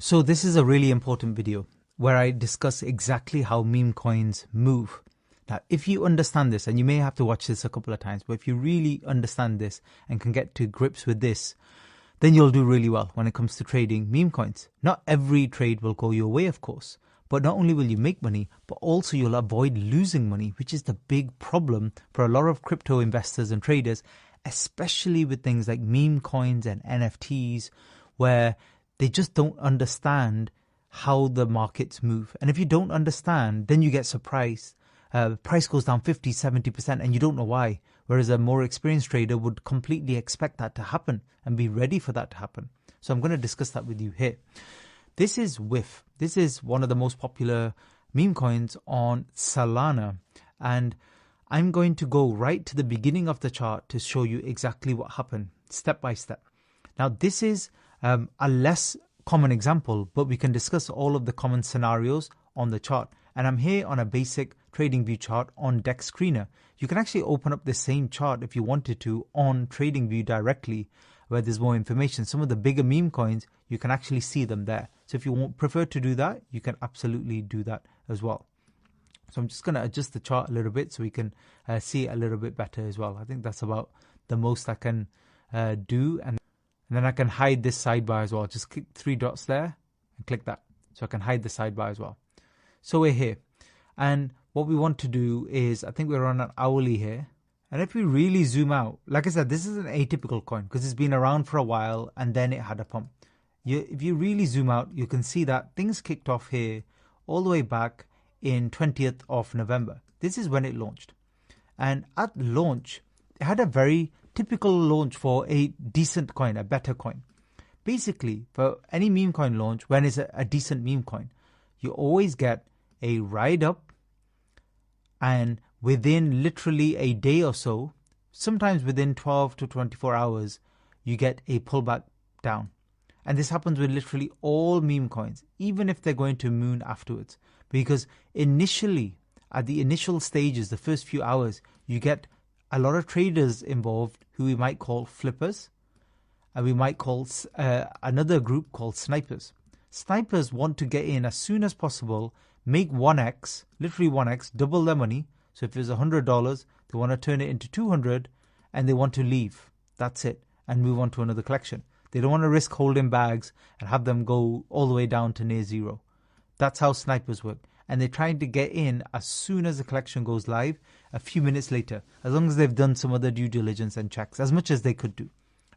So this is a really important video where I discuss exactly how meme coins move. Now, if you understand this, and you may have to watch this a couple of times, but if you really understand this and can get to grips with this, then you'll do really well when it comes to trading meme coins. Not every trade will go your way, of course, but not only will you make money, but also you'll avoid losing money, which is the big problem for a lot of crypto investors and traders, especially with things like meme coins and NFTs, where they just don't understand how the markets move. And if you don't understand, then you get surprised. Price goes down 50, 70% and you don't know why. Whereas a more experienced trader would completely expect that to happen and be ready for that to happen. So I'm going to discuss that with you here. This is WIF. This is one of the most popular meme coins on Solana. And I'm going to go right to the beginning of the chart to show you exactly what happened step by step. Now, this is a less common example, but we can discuss all of the common scenarios on the chart. And I'm here on a basic TradingView chart on Dex Screener. You can actually open up the same chart if you wanted to on TradingView directly, where there's more information. Some of the bigger meme coins, you can actually see them there. So if you prefer to do that, you can absolutely do that as well. So I'm just going to adjust the chart a little bit so we can see it a little bit better as well. I think that's about the most I can do. And then I can hide this sidebar as well. Just click three dots there and click that. So I can hide the sidebar as well. So we're here. And what we want to do is, I think we're on an hourly here. And if we really zoom out, like I said, this is an atypical coin because it's been around for a while and then it had a pump. If you really zoom out, you can see that things kicked off here all the way back in 20th of November. This is when it launched. And at launch, it had a very typical launch for a decent coin, a better coin. Basically, for any meme coin launch, when it's a decent meme coin, you always get a ride up, and within literally a day or so, sometimes within 12 to 24 hours, you get a pullback down. And this happens with literally all meme coins, even if they're going to moon afterwards. Because initially, at the initial stages, the first few hours, you get a lot of traders involved who we might call flippers, and we might call another group called snipers. Snipers want to get in as soon as possible, make 1x, literally 1x, double their money. So if it's $100, they want to turn it into 200 and they want to leave. That's it. And move on to another collection. They don't want to risk holding bags and have them go all the way down to near zero. That's how snipers work. And they're trying to get in as soon as the collection goes live, a few minutes later, as long as they've done some other due diligence and checks, as much as they could do.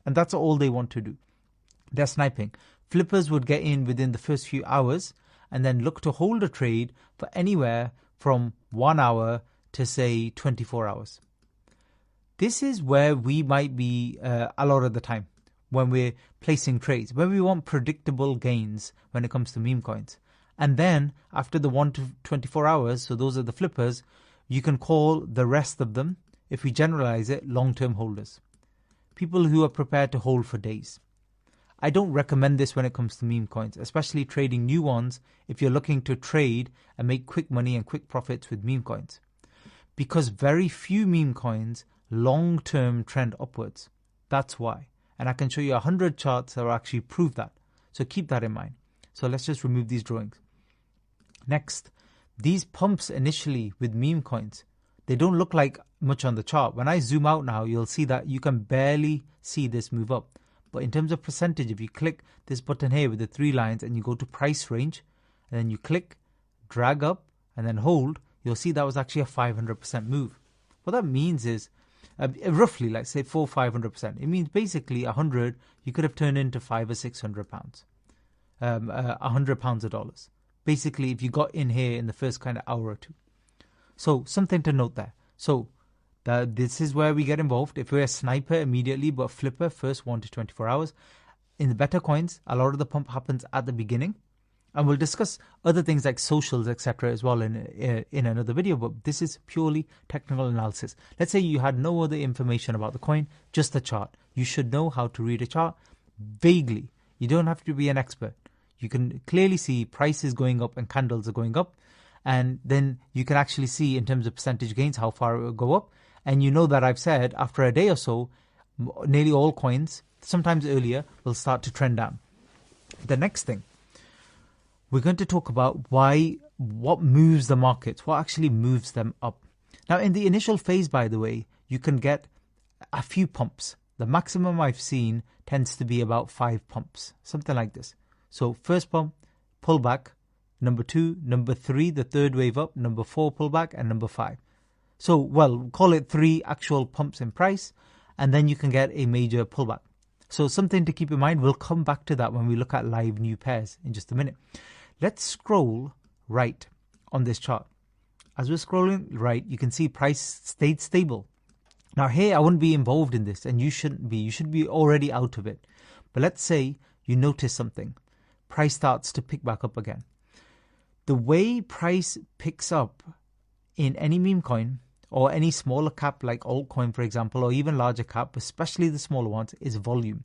And that's all they want to do. They're sniping. Flippers would get in within the first few hours and then look to hold a trade for anywhere from 1 hour to say 24 hours. This is where we might be a lot of the time when we're placing trades, when we want predictable gains when it comes to meme coins. And then after the 1 to 24 hours, so those are the flippers, you can call the rest of them, if we generalize it, long-term holders. People who are prepared to hold for days. I don't recommend this when it comes to meme coins, especially trading new ones if you're looking to trade and make quick money and quick profits with meme coins. Because very few meme coins long-term trend upwards. That's why. And I can show you 100 charts that will actually prove that. So keep that in mind. So let's just remove these drawings. Next, these pumps initially with meme coins, they don't look like much on the chart. When I zoom out now, you'll see that you can barely see this move up. But in terms of percentage, if you click this button here with the 3 lines and you go to price range, and then you click, drag up, and then hold, you'll see that was actually a 500% move. What that means is, roughly, like say 500%. It means basically 100, you could have turned into 500 or 600 pounds. 100 pounds of dollars. Basically, if you got in here in the first kind of hour or two. So something to note there. So this is where we get involved. If we're a sniper immediately, but a flipper first 1 to 24 hours. In the better coins, a lot of the pump happens at the beginning. And we'll discuss other things like socials, etc. as well in another video. But this is purely technical analysis. Let's say you had no other information about the coin, just the chart. You should know how to read a chart vaguely. You don't have to be an expert. You can clearly see prices going up and candles are going up. And then you can actually see in terms of percentage gains how far it will go up. And you know that I've said after a day or so, nearly all coins, sometimes earlier, will start to trend down. The next thing, we're going to talk about what moves the markets, what actually moves them up. Now, in the initial phase, by the way, you can get a few pumps. The maximum I've seen tends to be about 5 pumps, something like this. So first pump, pullback, number 2, number 3, the third wave up, number 4, pullback, and number 5. So, well, call it 3 actual pumps in price, and then you can get a major pullback. So something to keep in mind, we'll come back to that when we look at live new pairs in just a minute. Let's scroll right on this chart. As we're scrolling right, you can see price stayed stable. Now here, I wouldn't be involved in this, and you shouldn't be. You should be already out of it. But let's say you notice something. Price starts to pick back up again. The way price picks up in any meme coin or any smaller cap like altcoin, for example, or even larger cap, especially the smaller ones, is volume.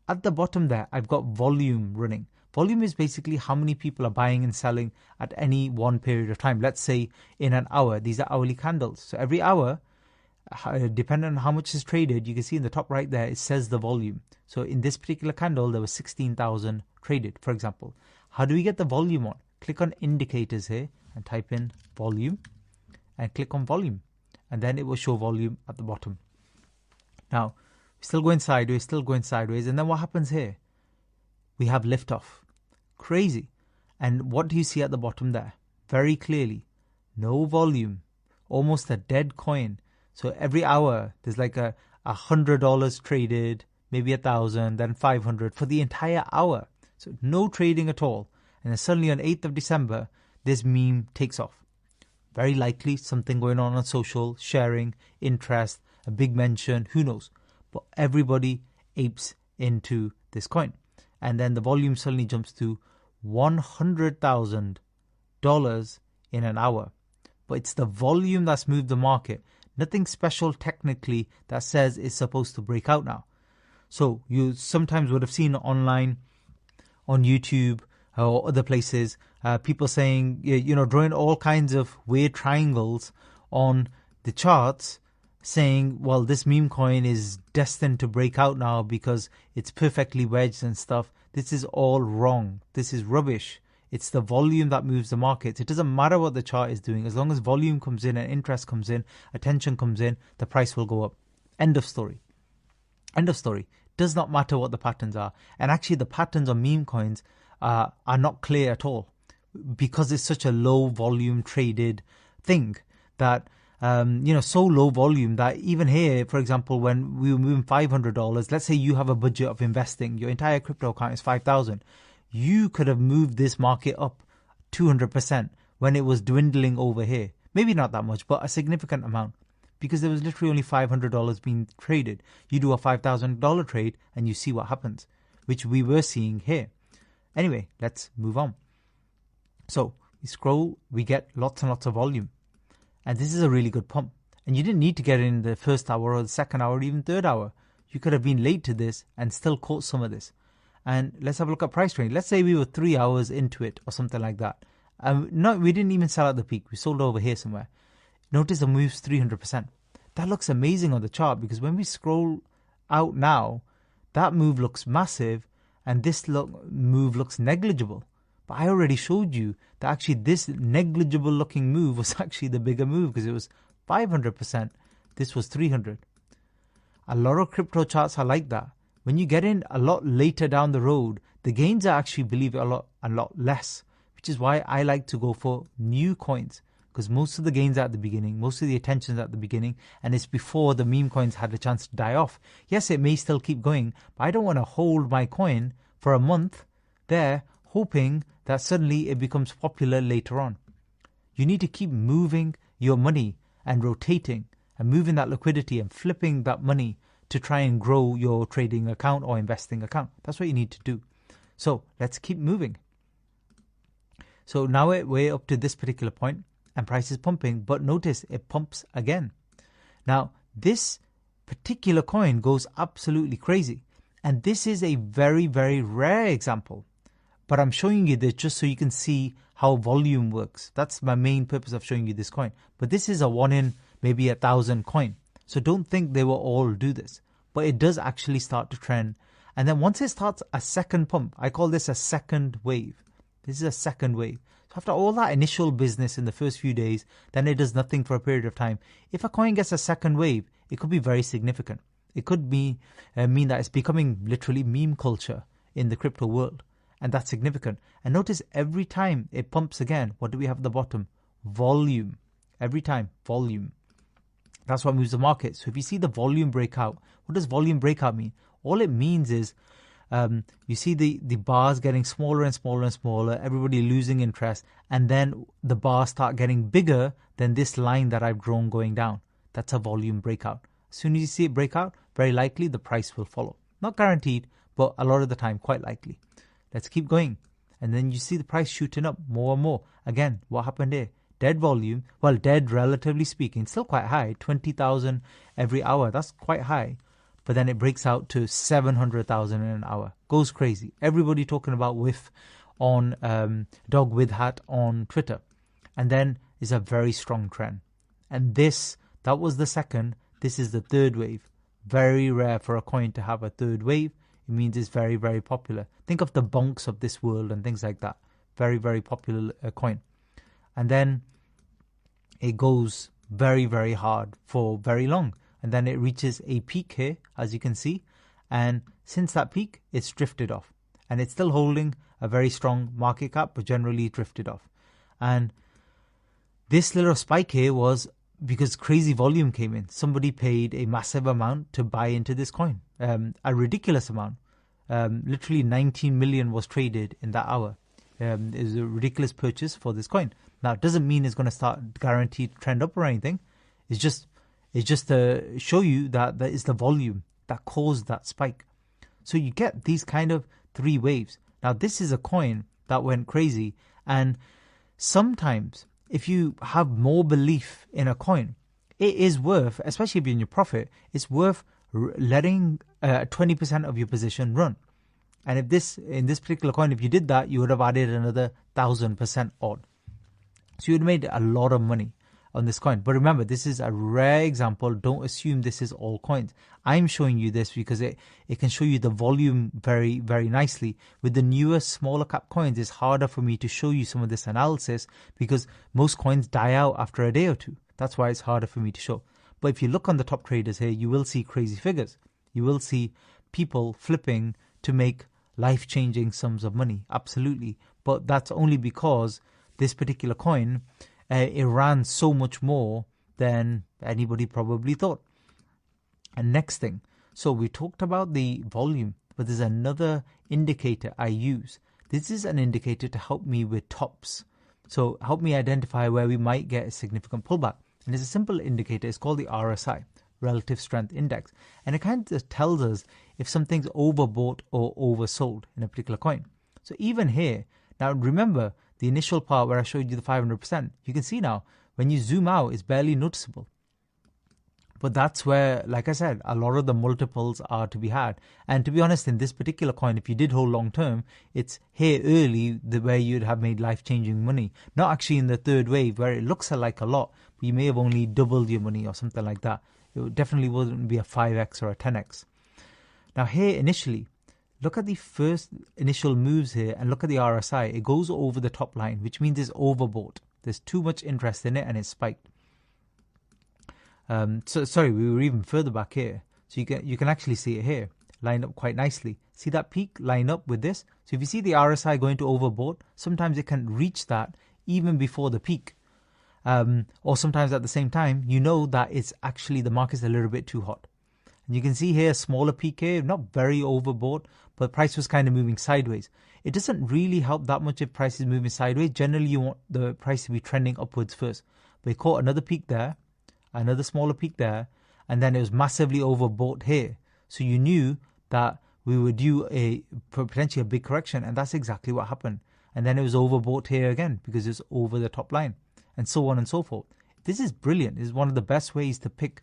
At the bottom there, I've got volume running. Volume is basically how many people are buying and selling at any one period of time. Let's say in an hour. These are hourly candles. So every hour, depending on how much is traded, you can see in the top right there, it says the volume. So in this particular candle, there was 16,000 traded, for example. How do we get the volume on? Click on indicators here and type in volume and click on volume. And then it will show volume at the bottom. Now, still going sideways, and then what happens here? We have liftoff. Crazy. And what do you see at the bottom there? Very clearly, no volume, almost a dead coin. So every hour, there's like $100 traded, maybe 1,000, then 500 for the entire hour. So no trading at all. And then suddenly on 8th of December, this meme takes off. Very likely something going on social, sharing, interest, a big mention, who knows. But everybody apes into this coin. And then the volume suddenly jumps to $100,000 in an hour. But it's the volume that's moved the market. Nothing special technically that says it's supposed to break out now. So you sometimes would have seen online, on YouTube or other places, people saying, drawing all kinds of weird triangles on the charts, saying, well, this meme coin is destined to break out now because it's perfectly wedged and stuff. This is all wrong. This is rubbish. It's the volume that moves the markets. It doesn't matter what the chart is doing. As long as volume comes in and interest comes in, attention comes in, the price will go up. End of story. End of story. Does not matter what the patterns are. And actually the patterns on meme coins are not clear at all because it's such a low volume traded thing that, so low volume that even here, for example, when we were moving $500, let's say you have a budget of investing, your entire crypto account is 5,000. You could have moved this market up 200% when it was dwindling over here. Maybe not that much, but a significant amount because there was literally only $500 being traded. You do a $5,000 trade and you see what happens, which we were seeing here. Anyway, let's move on. So we scroll, we get lots and lots of volume. And this is a really good pump. And you didn't need to get in the first hour or the second hour or even third hour. You could have been late to this and still caught some of this. And let's have a look at price range. Let's say we were 3 hours into it or something like that. No, we didn't even sell at the peak. We sold over here somewhere. Notice the move's 300%. That looks amazing on the chart because when we scroll out now, that move looks massive and this move looks negligible. But I already showed you that actually this negligible looking move was actually the bigger move because it was 500%. This was 300. A lot of crypto charts are like that. When you get in a lot later down the road, the gains are actually, believe it, a lot less, which is why I like to go for new coins because most of the gains are at the beginning, most of the attention is at the beginning, and it's before the meme coins had a chance to die off. Yes, it may still keep going, but I don't want to hold my coin for a month there hoping that suddenly it becomes popular later on. You need to keep moving your money and rotating and moving that liquidity and flipping that money to try and grow your trading account or investing account. That's what you need to do. So let's keep moving. So now we're up to this particular point and price is pumping, but notice it pumps again. Now this particular coin goes absolutely crazy. And this is a very, very rare example. But I'm showing you this just so you can see how volume works. That's my main purpose of showing you this coin. But this is a 1 in maybe 1,000 coin. So don't think they will all do this. But it does actually start to trend. And then once it starts a second pump, I call this a second wave. This is a second wave. So after all that initial business in the first few days, then it does nothing for a period of time. If a coin gets a second wave, it could be very significant. It could be mean that it's becoming literally meme culture in the crypto world. And that's significant. And notice every time it pumps again, what do we have at the bottom? Volume. Every time, volume. That's what moves the market. So if you see the volume breakout, what does volume breakout mean? All it means is you see the bars getting smaller and smaller and smaller, everybody losing interest, and then the bars start getting bigger than this line that I've drawn going down. That's a volume breakout. As soon as you see it break out, very likely the price will follow. Not guaranteed, but a lot of the time, quite likely. Let's keep going. And then you see the price shooting up more and more. Again, what happened here? Dead volume, well, dead relatively speaking, still quite high, 20,000 every hour. That's quite high. But then it breaks out to 700,000 in an hour. Goes crazy. Everybody talking about whiff on dog with hat on Twitter. And then is a very strong trend. And that was the second. This is the third wave. Very rare for a coin to have a third wave. It means it's very, very popular. Think of the bonks of this world and things like that. Very, very popular coin. And then it goes very, very hard for very long. And then it reaches a peak here, as you can see. And since that peak, it's drifted off. And it's still holding a very strong market cap, but generally drifted off. And this little spike here was because crazy volume came in. Somebody paid a massive amount to buy into this coin. A ridiculous amount. Literally 19 million was traded in that hour. It was a ridiculous purchase for this coin. Now, it doesn't mean it's going to start guaranteed trend up or anything. It's just to show you that it's the volume that caused that spike. So you get these kind of three waves. Now, this is a coin that went crazy. And sometimes, if you have more belief in a coin, it is worth, especially if you're in your profit, it's worth letting 20% of your position run. And if in this particular coin, if you did that, you would have added another 1,000% odd. So you would have made a lot of money on this coin. But remember, this is a rare example. Don't assume this is all coins. I'm showing you this because it can show you the volume very, very nicely. With the newer, smaller cap coins, it's harder for me to show you some of this analysis because most coins die out after a day or two. That's why it's harder for me to show. But if you look on the top traders here, you will see crazy figures. You will see people flipping to make life-changing sums of money. Absolutely. But that's only because this particular coin, it ran so much more than anybody probably thought. And next thing, so we talked about the volume, but there's another indicator I use. This is an indicator to help me with tops. So help me identify where we might get a significant pullback. And it's a simple indicator. It's called the RSI, Relative Strength Index. And it kind of tells us if something's overbought or oversold in a particular coin. So even here, now remember the initial part where I showed you the 500%. You can see now, when you zoom out, it's barely noticeable. But that's where, like I said, a lot of the multiples are to be had. And to be honest, in this particular coin, if you did hold long term, it's here early where you'd have made life-changing money. Not actually in the third wave where it looks like a lot, but you may have only doubled your money or something like that. It definitely wouldn't be a 5x or a 10x. Now here initially, look at the first initial moves here and look at the RSI. It goes over the top line, which means it's overbought. There's too much interest in it and it's spiked. Sorry, we were even further back here. So you can actually see it here, lined up quite nicely. See that peak line up with this? So if you see the RSI going to overbought, sometimes it can reach that even before the peak. Or sometimes at the same time, you know that it's actually the market's a little bit too hot. And you can see here a smaller peak here, not very overbought, but price was kind of moving sideways. It doesn't really help that much if price is moving sideways. Generally, you want the price to be trending upwards first. But it caught another peak there, another smaller peak there, and then it was massively overbought here. So you knew that we would do potentially a big correction, and that's exactly what happened. And then it was overbought here again because it's over the top line, and so on and so forth. This is brilliant. This is one of the best ways to pick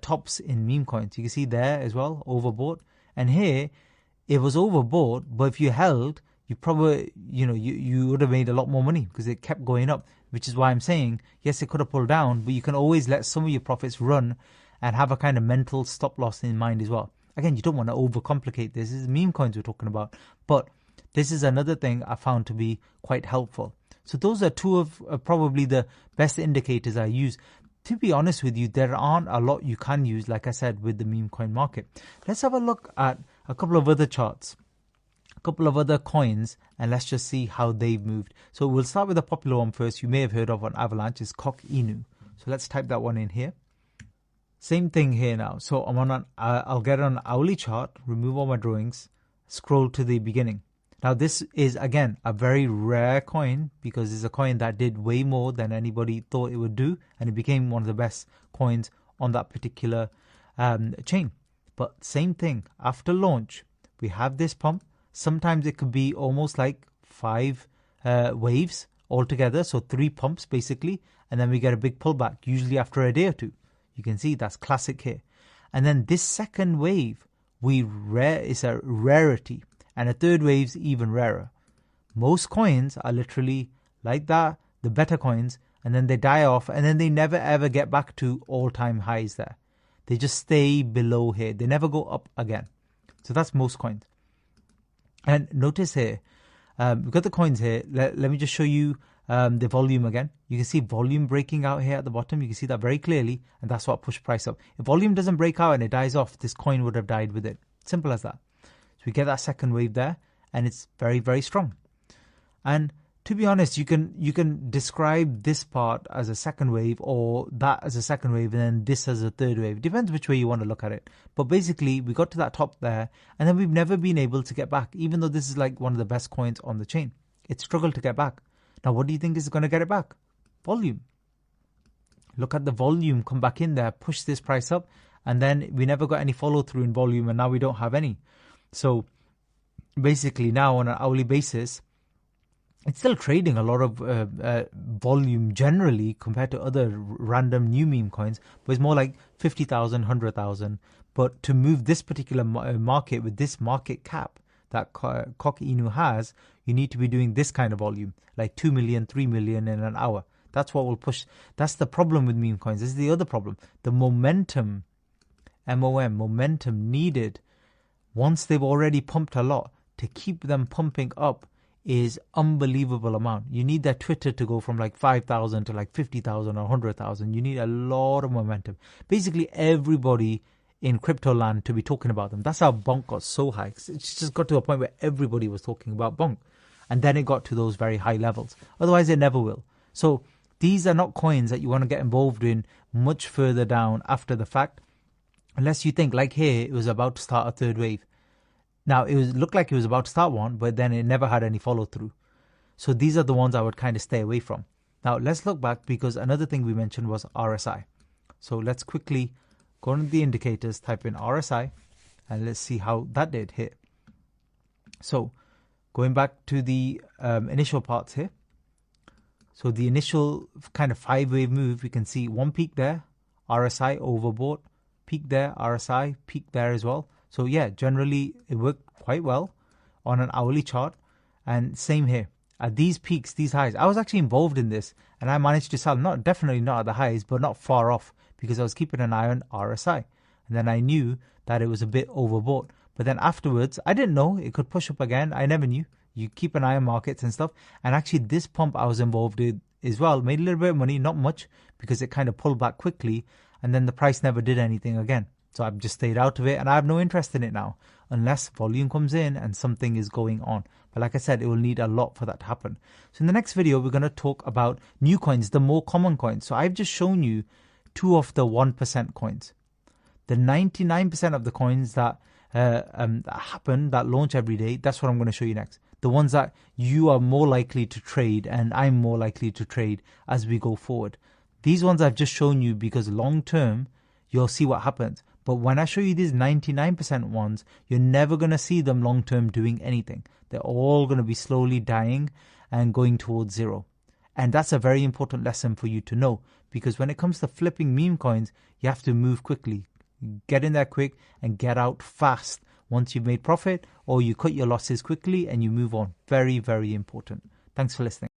tops in meme coins. You can see there as well, overbought. And here, it was overbought, but if you held, you probably, you would have made a lot more money because it kept going up, which is why I'm saying, yes, it could have pulled down, but you can always let some of your profits run and have a kind of mental stop loss in mind as well. Again, you don't want to overcomplicate this. This is meme coins we're talking about. But This is another thing I found to be quite helpful. So those are two of probably the best indicators I use. To be honest with you, there aren't a lot you can use, like I said, with the meme coin market. Let's have a look at a couple of other charts, a couple of other coins, and let's just see how they've moved. So we'll start with a popular one first. You may have heard of on Avalanche, is Cock Inu. So let's type that one in here. Same thing here now. So I'm on I'll get on an hourly chart, remove all my drawings, scroll to the beginning. Now this is again a very rare coin because it's a coin that did way more than anybody thought it would do, and it became one of the best coins on that particular chain. But same thing, after launch, we have this pump. Sometimes it could be almost like 5 waves altogether, so 3 pumps basically, and then we get a big pullback, usually after a day or two. You can see that's classic here. And then this second wave, is a rarity. And a third wave's even rarer. Most coins are literally like that, the better coins, and then they die off, and then they never ever get back to all-time highs there. They just stay below here. They never go up again. So that's most coins. And notice here, we've got the coins here. Let me just show you the volume again. You can see volume breaking out here at the bottom. You can see that very clearly, and that's what pushed price up. If volume doesn't break out and it dies off, this coin would have died with it. Simple as that. So we get that second wave there, and it's very, very strong. And to be honest, you can describe this part as a second wave, or that as a second wave, and then this as a third wave. It depends which way you want to look at it. But basically, we got to that top there, and then we've never been able to get back, even though this is like one of the best coins on the chain. It struggled to get back. Now, what do you think is going to get it back? Volume. Look at the volume come back in there, push this price up, and then we never got any follow through in volume, and now we don't have any. So basically now on an hourly basis, it's still trading a lot of volume generally compared to other random new meme coins, but it's more like 50,000, 100,000. But to move this particular market with this market cap that Cock Inu has, you need to be doing this kind of volume, like 2 million, 3 million in an hour. That's what will push. That's the problem with meme coins. This is the other problem. The momentum, momentum needed once they've already pumped a lot, to keep them pumping up is unbelievable amount. You need that Twitter to go from like 5,000 to like 50,000 or 100,000. You need a lot of momentum. Basically everybody in crypto land to be talking about them. That's how Bonk got so high. It's just got to a point where everybody was talking about Bonk. And then it got to those very high levels. Otherwise it never will. So these are not coins that you want to get involved in much further down after the fact. Unless you think, like here, it was about to start a third wave. Now, looked like it was about to start one, but then it never had any follow through. So these are the ones I would kind of stay away from. Now, let's look back, because another thing we mentioned was RSI. So let's quickly go into the indicators, type in RSI, and let's see how that did here. So going back to the initial parts here. So the initial kind of 5-wave move, we can see one peak there, RSI overbought, peak there, RSI, peak there as well. So yeah, generally it worked quite well on an hourly chart. And same here. At these peaks, these highs, I was actually involved in this, and I managed to sell, definitely not at the highs, but not far off, because I was keeping an eye on RSI. And then I knew that it was a bit overbought. But then afterwards, I didn't know it could push up again. I never knew. You keep an eye on markets and stuff. And actually this pump I was involved in as well, made a little bit of money, not much, because it kind of pulled back quickly, and then the price never did anything again. So I've just stayed out of it, and I have no interest in it now, unless volume comes in and something is going on. But like I said, it will need a lot for that to happen. So in the next video, we're going to talk about new coins, the more common coins. So I've just shown you 2 of the 1% coins. The 99% of the coins that happen, that launch every day, that's what I'm going to show you next. The ones that you are more likely to trade, and I'm more likely to trade as we go forward. These ones I've just shown you because long term, you'll see what happens. But when I show you these 99% ones, you're never going to see them long term doing anything. They're all going to be slowly dying and going towards zero. And that's a very important lesson for you to know, because when it comes to flipping meme coins, you have to move quickly. Get in there quick and get out fast once you've made profit, or you cut your losses quickly and you move on. Very, very important. Thanks for listening.